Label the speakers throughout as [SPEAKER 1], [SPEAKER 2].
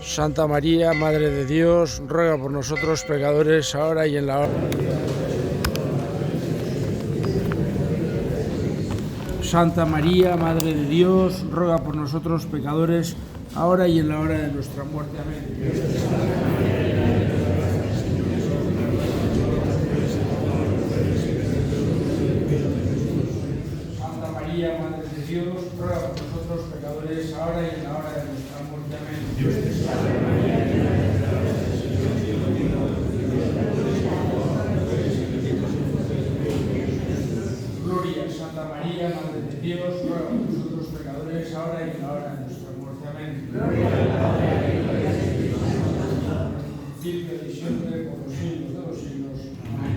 [SPEAKER 1] Santa María, Madre de Dios, ruega por nosotros pecadores, ahora y en la hora. Santa María, Madre de Dios, ruega por nosotros pecadores, ahora y en la hora de nuestra muerte. Amén. Santa María, Madre de Dios, ruega por nosotros pecadores, ahora y en la hora de nuestra muerte. Amén. Santa María, Madre de Dios, ruega por nosotros pecadores, ahora y en la hora de nuestra muerte. Amén. Principio y siempre, por los siglos de los siglos. Amén.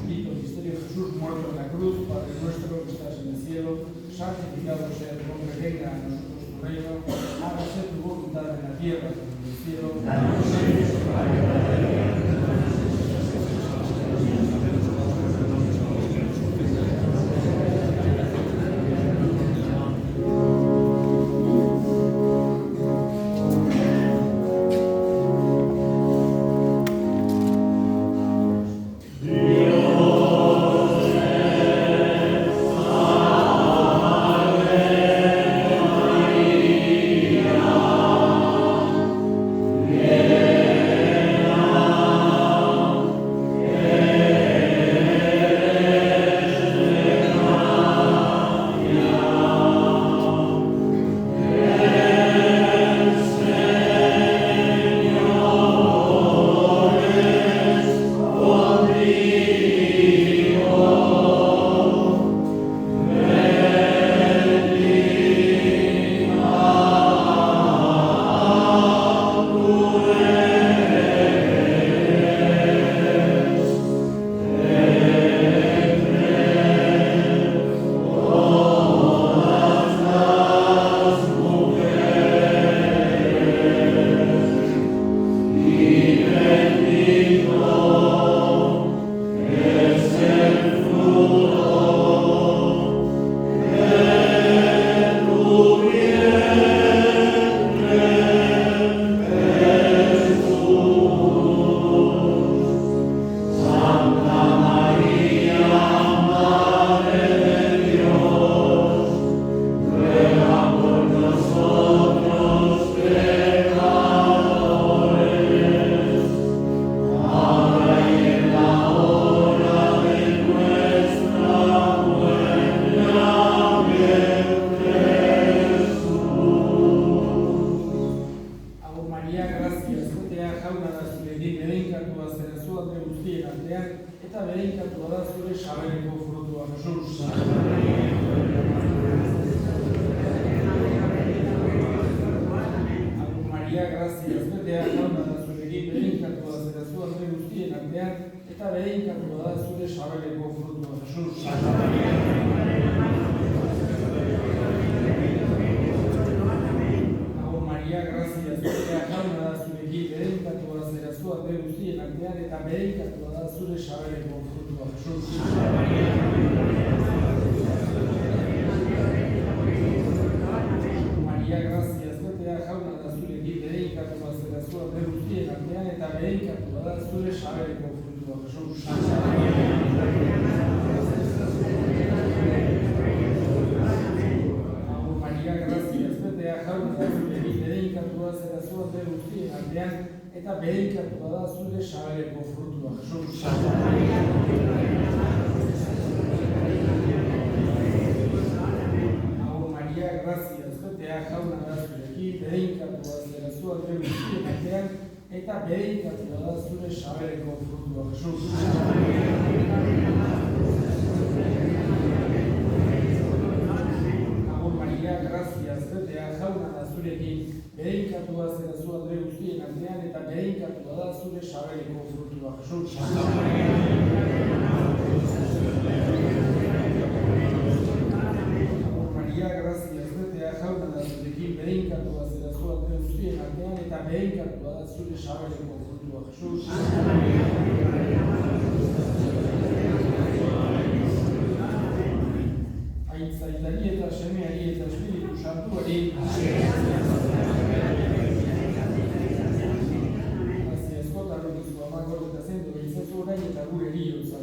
[SPEAKER 1] Bendito misterio de Jesús, muerto en la cruz, Padre nuestro que estás en el cielo, santificado sea tu nombre, venga a nosotros tu reino, hágase tu voluntad en la tierra como en el cielo.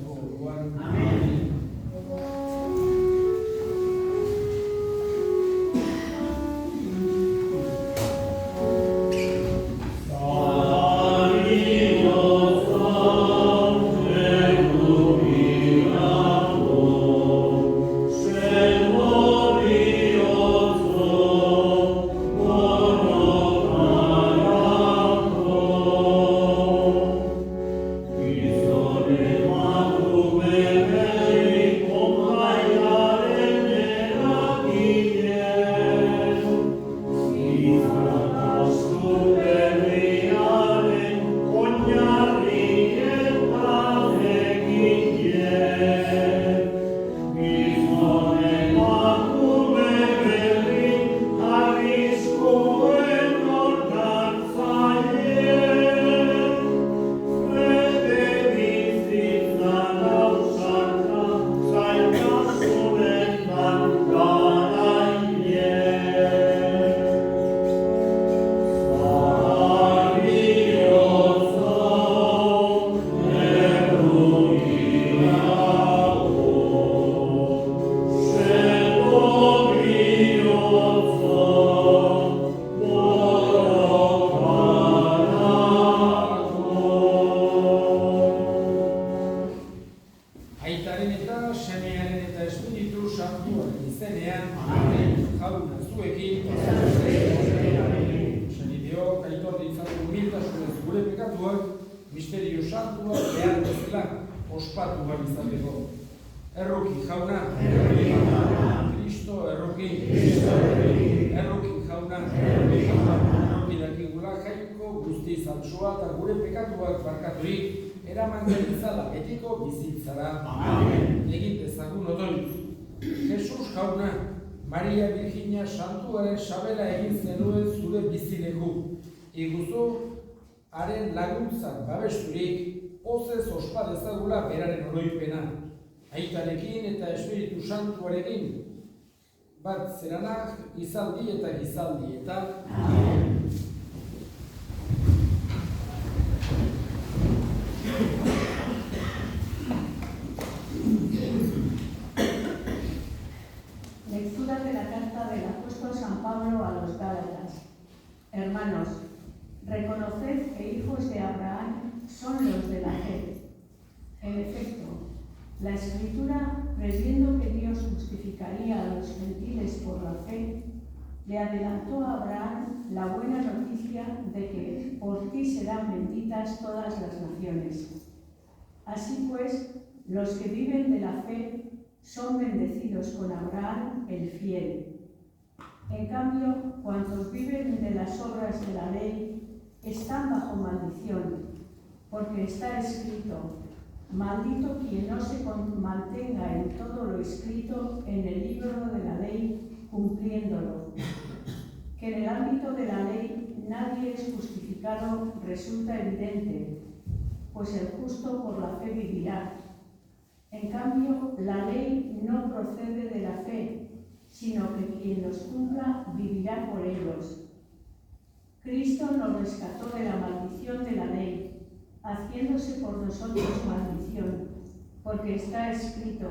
[SPEAKER 1] izateko orduan.
[SPEAKER 2] Amen.
[SPEAKER 1] Jesus jauna, Maria Virginia Santuaren sabela egin zenuen zure bizileku. Iguzu, haren laguntzak babesturik, pozez ospa dezagula beraren oroipena. Aitarekin eta Espiritu Santuarekin, bat zeranak, gizaldi eta gizaldi eta... Amen.
[SPEAKER 3] Lectura de la carta del apóstol San Pablo a los Gálatas. Hermanos, reconoced que hijos de Abraham son los de la fe. En efecto, la Escritura, previendo que Dios justificaría a los gentiles por la fe, le adelantó a Abraham la buena noticia de que por ti serán benditas todas las naciones. Así pues, los que viven de la fe son bendecidos con Abraham el fiel. En cambio, cuantos viven de las obras de la ley están bajo maldición, porque está escrito: maldito quien no se mantenga en todo lo escrito en el libro de la ley, cumpliéndolo. Que en el ámbito de la ley nadie es justificado resulta evidente, pues el justo por la fe vivirá. En cambio, la ley no procede de la fe, sino que quien los cumpla vivirá por ellos. Cristo nos rescató de la maldición de la ley, haciéndose por nosotros maldición, porque está escrito: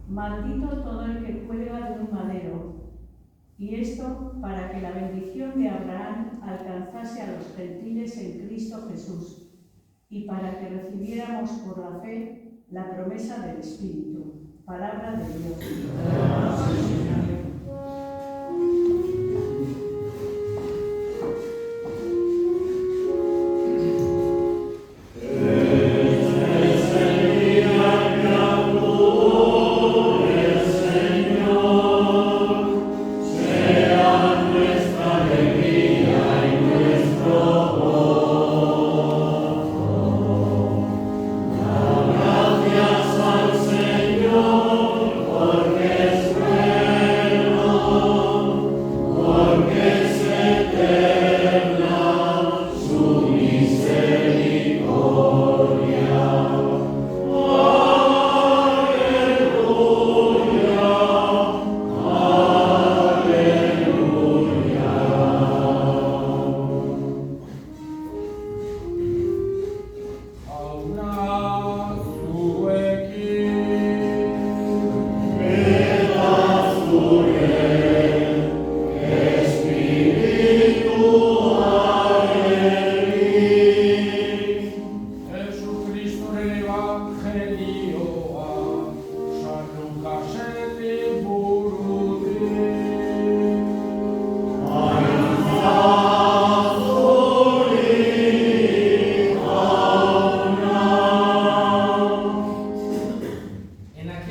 [SPEAKER 3] maldito todo el que cuelga de un madero. Y esto para que la bendición de Abraham alcanzase a los gentiles en Cristo Jesús, y para que recibiéramos por la fe la promesa del Espíritu. Palabra de Dios.
[SPEAKER 2] Gracias al Señor, porque es bueno.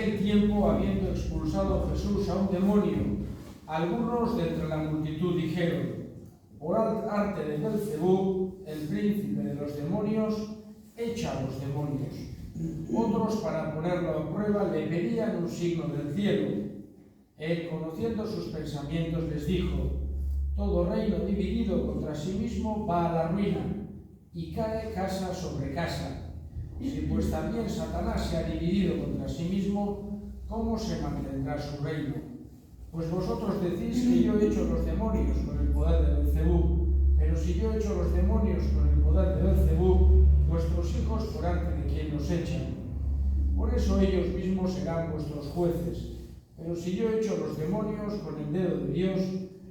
[SPEAKER 1] aquel tiempo, habiendo expulsado Jesús a un demonio, algunos de entre la multitud dijeron: por arte de Belcebú, el príncipe de los demonios, echa a los demonios. Otros, para ponerlo a prueba, le pedían un signo del cielo. Él, conociendo sus pensamientos, les dijo: todo reino dividido contra sí mismo va a la ruina, y cae casa sobre casa. Si pues también Satanás se ha dividido contra sí mismo, ¿cómo se mantendrá su reino? Pues vosotros decís que yo he hecho los demonios con el poder de Belcebú, pero si yo he hecho los demonios con el poder de Belcebú, vuestros hijos por arte de quien los echan. Por eso ellos mismos serán vuestros jueces. Pero si yo he hecho los demonios con el dedo de Dios,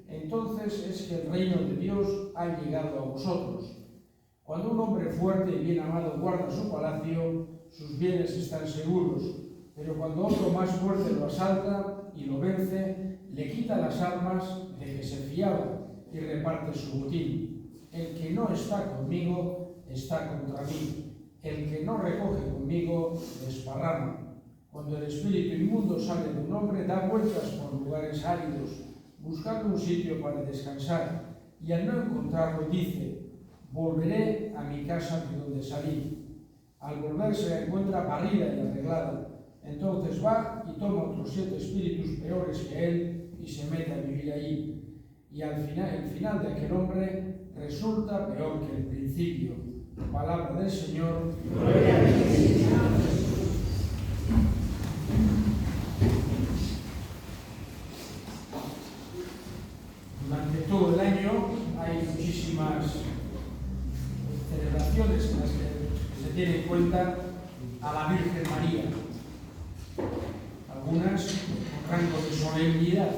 [SPEAKER 1] entonces es que el reino de Dios ha llegado a vosotros. Cuando un hombre fuerte y bien amado guarda su palacio, sus bienes están seguros. Pero cuando otro más fuerte lo asalta y lo vence, le quita las armas de que se fiaba y reparte su botín. El que no está conmigo está contra mí. El que no recoge conmigo desparrama. Cuando el espíritu inmundo sale de un hombre, da vueltas por lugares áridos, buscando un sitio para descansar, y al no encontrarlo dice: volveré a mi casa de donde salí. Al volver se la encuentra barrida y arreglada. Entonces va y toma otros 7 espíritus peores que él y se mete a vivir allí. Y el final de aquel hombre resulta peor que el principio. Palabra del Señor.
[SPEAKER 3] Gloria a Dios.
[SPEAKER 1] Durante todo el año hay muchísimas celebraciones en las que se tiene en cuenta a la Virgen María. Algunas con rango de solemnidad,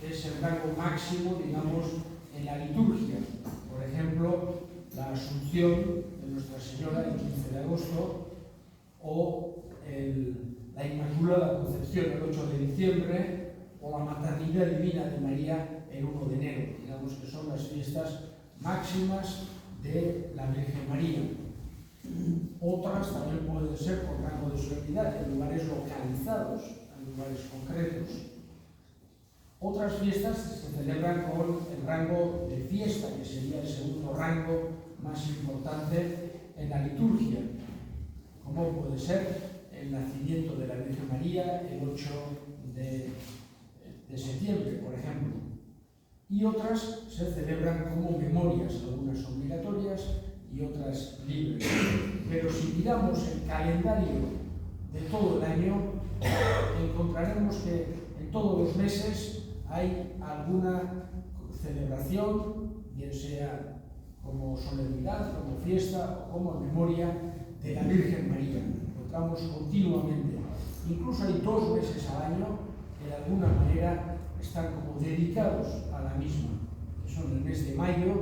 [SPEAKER 1] que es el rango máximo, digamos, en la liturgia. Por ejemplo, la Asunción de Nuestra Señora el 15 de agosto o la Inmaculada Concepción el 8 de diciembre o la Maternidad Divina de María el 1 de enero. Digamos que son las fiestas máximas de la Virgen María. Otras también pueden ser por rango de solemnidad, en lugares localizados, en lugares concretos. Otras fiestas se celebran con el rango de fiesta, que sería el segundo rango más importante en la liturgia, como puede ser el nacimiento de la Virgen María el 8 de septiembre, por ejemplo. Y otras se celebran como memorias, algunas obligatorias y otras libres. Pero si miramos el calendario de todo el año, encontraremos que en todos los meses hay alguna celebración, bien sea como solemnidad, como fiesta o como memoria de la Virgen María. Encontramos continuamente. Incluso hay 2 meses al año que de alguna manera están como dedicados a la misma, que son el mes de mayo,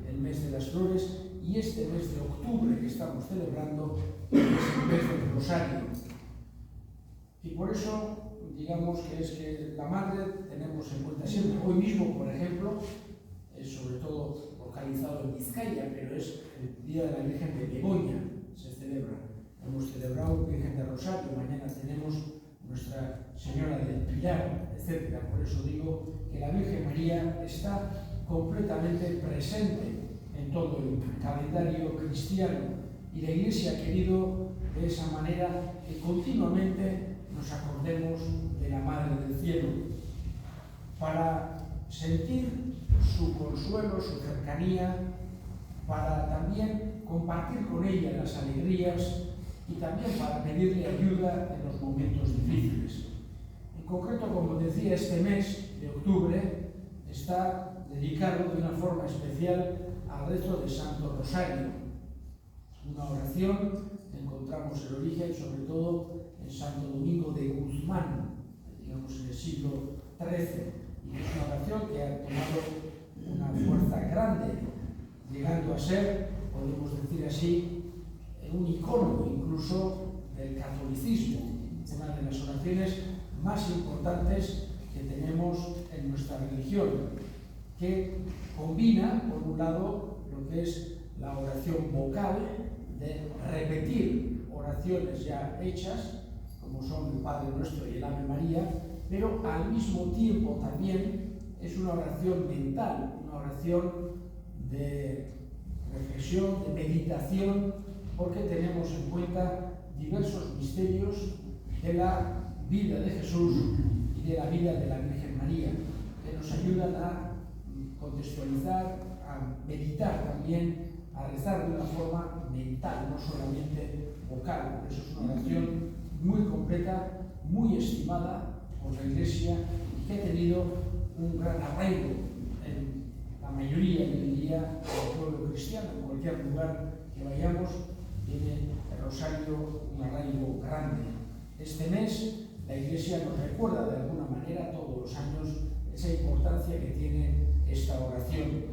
[SPEAKER 1] el mes de las flores y este mes de octubre que estamos celebrando, que es el mes del Rosario. Y por eso, digamos que es que la Madre tenemos en cuenta siempre. Hoy mismo, por ejemplo, es sobre todo localizado en Vizcaya, pero es el Día de la Virgen de Begoña, se celebra. Hemos celebrado Virgen de Rosario, mañana tenemos Nuestra Señora del Pilar, etc. Por eso digo que la Virgen María está completamente presente en todo el calendario cristiano y la Iglesia ha querido de esa manera que continuamente nos acordemos de la Madre del Cielo para sentir su consuelo, su cercanía, para también compartir con ella las alegrías y también para pedirle ayuda en los momentos difíciles. En concreto, como decía, este mes de octubre está dedicado de una forma especial al rezo de Santo Rosario, una oración que encontramos el origen sobre todo en Santo Domingo de Guzmán, digamos en el siglo XIII, y es una oración que ha tomado una fuerza grande, llegando a ser, podemos decir así, un icono incluso del catolicismo, una de las oraciones más importantes que tenemos en nuestra religión, que combina, por un lado, lo que es la oración vocal, de repetir oraciones ya hechas, como son el Padre Nuestro y el Ave María, pero al mismo tiempo también es una oración mental, una oración de reflexión, de meditación, porque tenemos en cuenta diversos misterios de la vida de Jesús y de la vida de la Virgen María, que nos ayudan a contextualizar, a meditar también, a rezar de una forma mental, no solamente vocal. Por eso es una oración muy completa, muy estimada por la Iglesia y que ha tenido un gran arraigo en la mayoría, yo diría, del pueblo cristiano. En cualquier lugar que vayamos tiene el rosario un arraigo grande. Este mes la Iglesia nos recuerda de alguna manera todos los años esa importancia que tiene esta oración,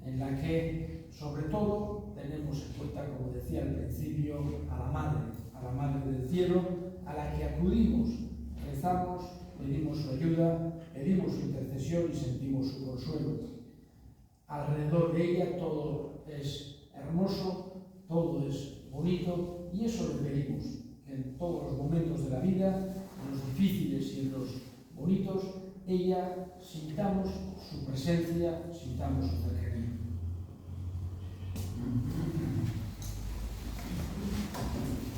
[SPEAKER 1] en la que sobre todo tenemos en cuenta, como decía al principio, a la Madre del Cielo, a la que acudimos, rezamos, pedimos su ayuda, pedimos su intercesión y sentimos su consuelo. Alrededor de ella todo es hermoso, todo es bonito, y eso le pedimos, que en todos los momentos de la vida, en los difíciles y en los bonitos, ella sintamos su presencia, sintamos su cercanía.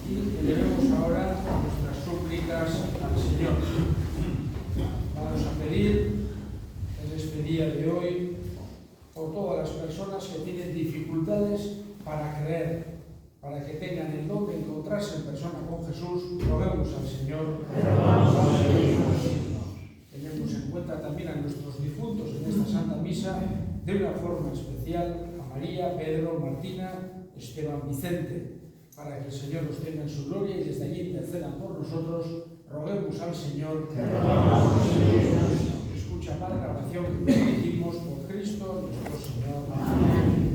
[SPEAKER 1] Y elevemos ahora nuestras súplicas al Señor. Vamos a pedir en este día de hoy por todas las personas que tienen dificultades para creer, para que tengan el don de encontrarse en persona con Jesús. Roguemos al Señor. Tenemos en cuenta también a nuestros difuntos en esta Santa Misa, de una forma especial a María, Pedro, Martina, Esteban, Vicente, para que el Señor los tenga en su gloria y desde allí intercedan por nosotros. Roguemos al Señor. Escucha, Padre, la oración que dirigimos por Cristo nuestro Señor. Amén.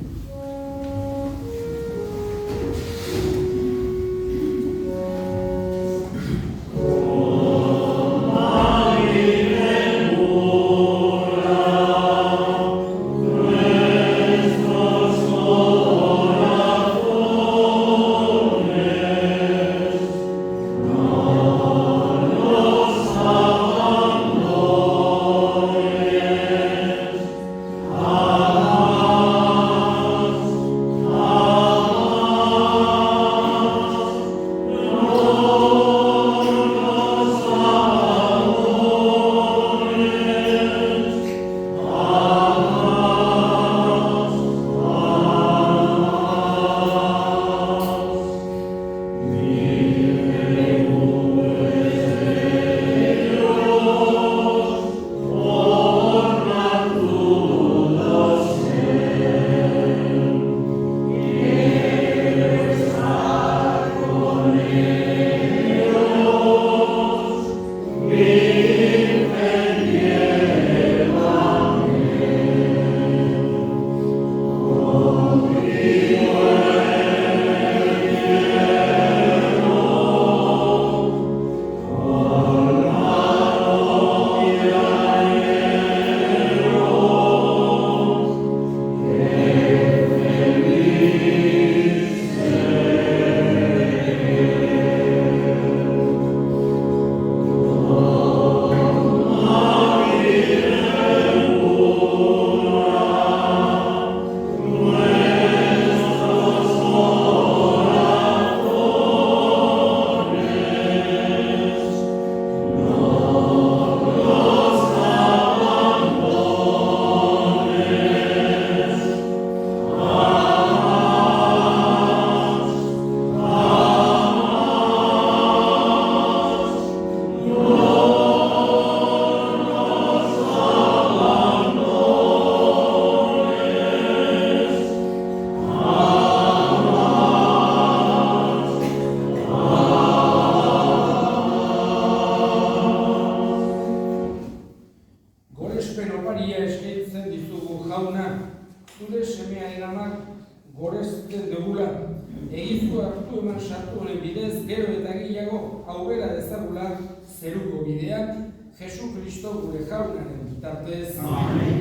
[SPEAKER 2] Amen.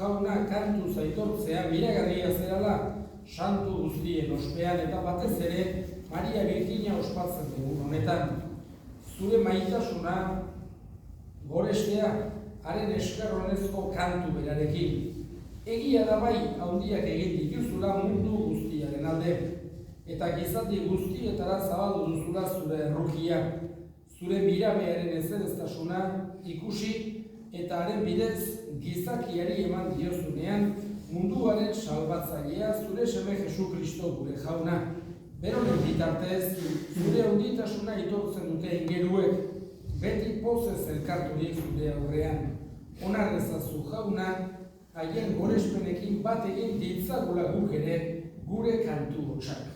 [SPEAKER 1] jauna kantu aitortzea miragarria zerala santu guztien ospean eta batez ere Maria Birjina ospatzen dugun honetan. Zure maitasuna gorestea haren eskerronezko kantu berarekin. Egia da bai handiak egin dituzula mundu guztiaren alde, eta gizati guztietara zabaldu duzula zure errukia, zure mirabearen ezereztasuna ikusi eta haren bidez gizakiari eman diozunean munduaren salbatzailea zure seme Jesu Kristo gure jauna. Beronen bitartez, zure handitasuna aitortzen dute ingeruek, beti pozez elkarturik zure aurrean. Onar ezazu jauna, haien gorespenekin bat egin ditzagula guk ere gure kantu hotsak.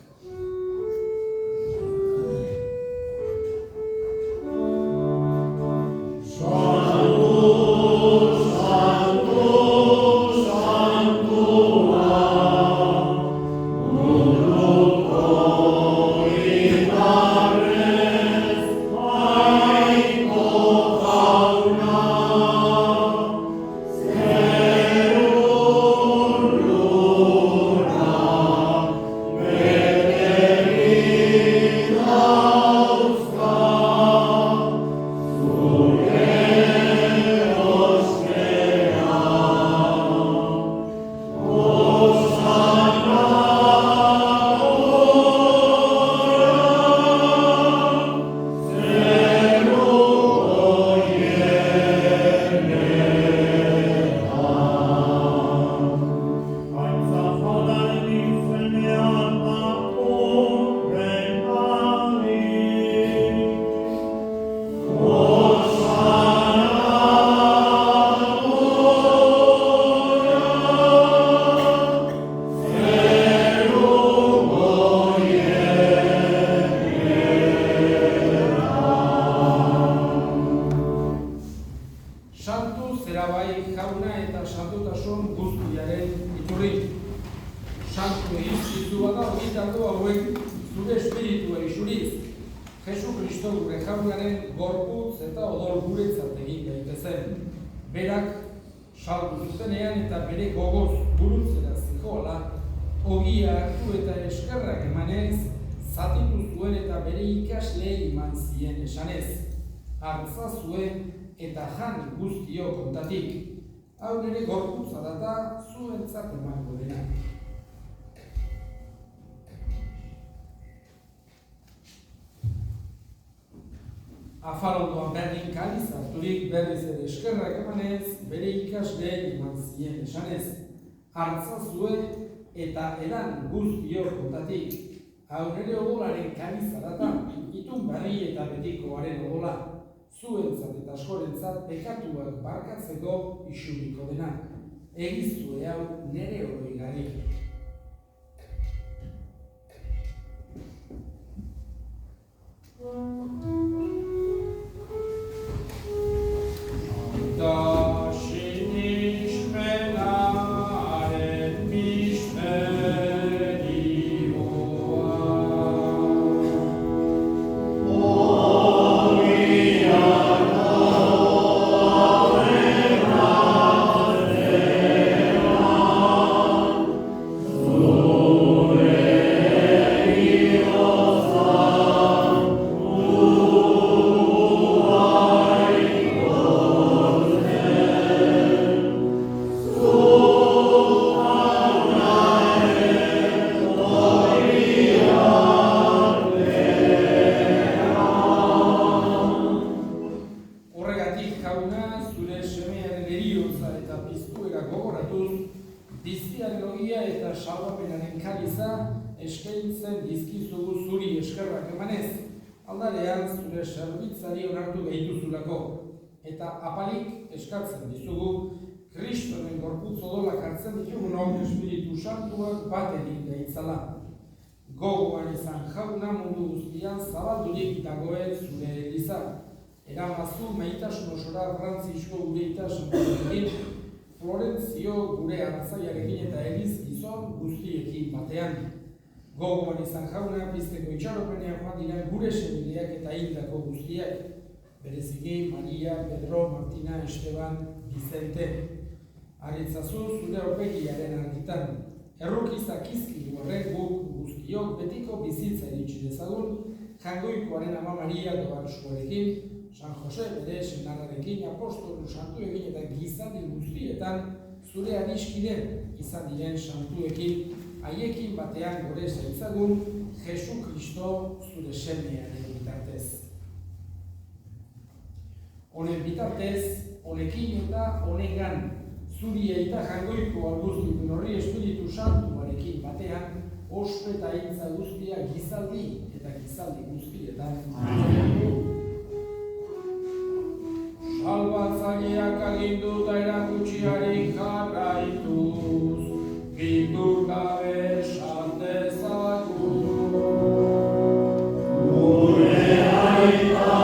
[SPEAKER 1] Berak saldu zuzenean eta bere gogoz burutzera zihoala, ogia hartu eta eskerrak emanez, zatitu zuen eta bere ikasle eman zien esanez. Hartza zuen eta jan guztio kontatik. Hau nire gorputza data zuentzat emango dena. Afalondoan berdin kaliz harturik berriz ere eskerrak emanez, bere ikasleen eman zien esanez. Hartza zuen eta edan guztio kontatik. Hau nire odolaren kaliz data, itun berri eta betikoaren odola. Zuentzat eta askorentzat pekatuak barkatzeko isuriko dena. Egizue hau nire oroigarri. Eskaintzen dizkizugu zuri eskerrak emanez, aldarean zure zerbitzari onartu gehituzulako, eta apalik eskatzen dizugu Kristoren gorputz odolak hartzen ditugunok Espiritu Santuak bat egin gaitzala. Gogoan izan jauna mundu guztian zabaldurik dagoen zure eliza. Eramazu maitasun osora Frantzisko gure itasun Florentzio gure hartzaiarekin eta eliz gizon guztiekin batean. Gogoan izan jauna pizteko itxaropenean joan dira gure senideak eta hildako guztiak. Bereziki Maria, Pedro, Martina, Esteban, Vicente. Aritzazu zure aurpegiaren argitan, errukizak izkilu horrek guk guztiok betiko bizitza iritsi dezagun, Jaungoikoaren Ama Maria doarusuarekin, San Jose bere senarrarekin, apostolu santuekin eta gizaldi guztietan zure adiskide izan diren santuekin, haiekin batean gore zaitzagun, Jesu Kristo zure semearen bitartez. Honen bitartez, honekin eta honengan, zuri eta Jaungoiko alguzdikun horri Espiritu Santuarekin batean, ospe eta hitza guztia gizaldi eta gizaldi guztietan. Salbatzaileak agindu eta erakutsiari jarraituz, bitur gabe esan dezagun. Gure aita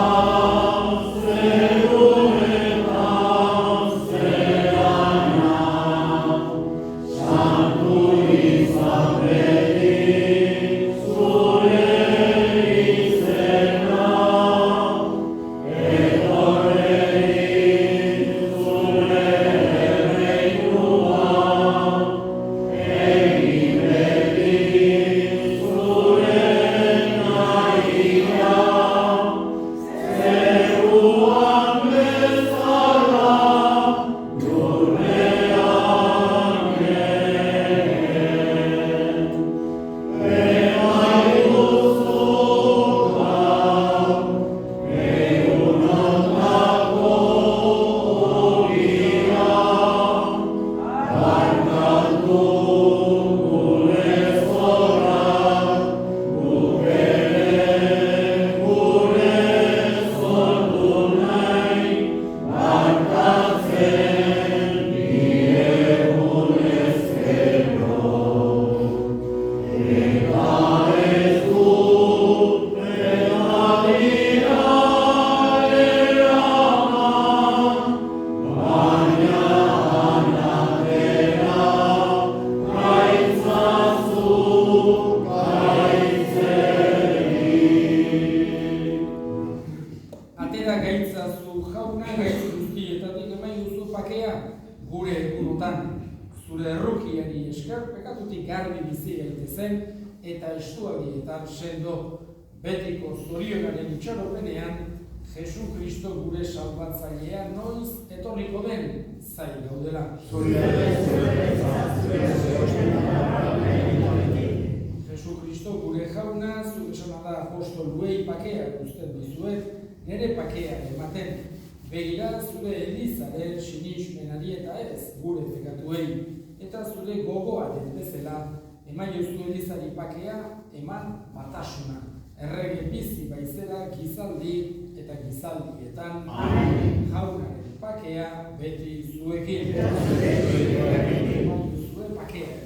[SPEAKER 1] sendo betiko zorionaren itxaropenean, Jesu Kristo gure salbatzailea noiz etorriko den zain gaudela. Jesu Kristo gure jauna, zure esana da apostoluei pakea guzten dizuet, nire pakea ematen. Begira zure elizaren sinismenari eta ez gure pekatuei, eta zure gogoaren bezala, eman jozu elizari pakea, eman batasuna. Errege bizi baizera gizaldi eta gizaldietan. Jaunaren pakea beti zuekin. Eman jozue pakea.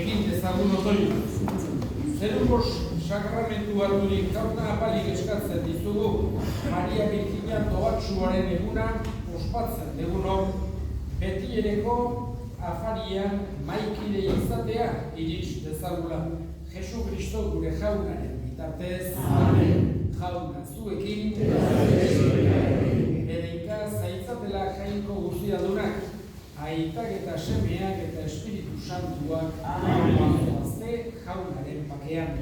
[SPEAKER 1] Egin dezagun otoio. Zerumos sakramentu harturik gaurna apalik eskatzen dizugu Maria Birjina Tobatsuaren eguna ospatzen degunok beti ereko afarian maikide izatea irits dezagula. Jesu Kristo gure jaunaren bitartez. Amen. Jauna zuekin. Edeika zaitzatela jainko guztiadunak. Aitak eta semeak eta Espiritu Santuak azte jaunaren bakean.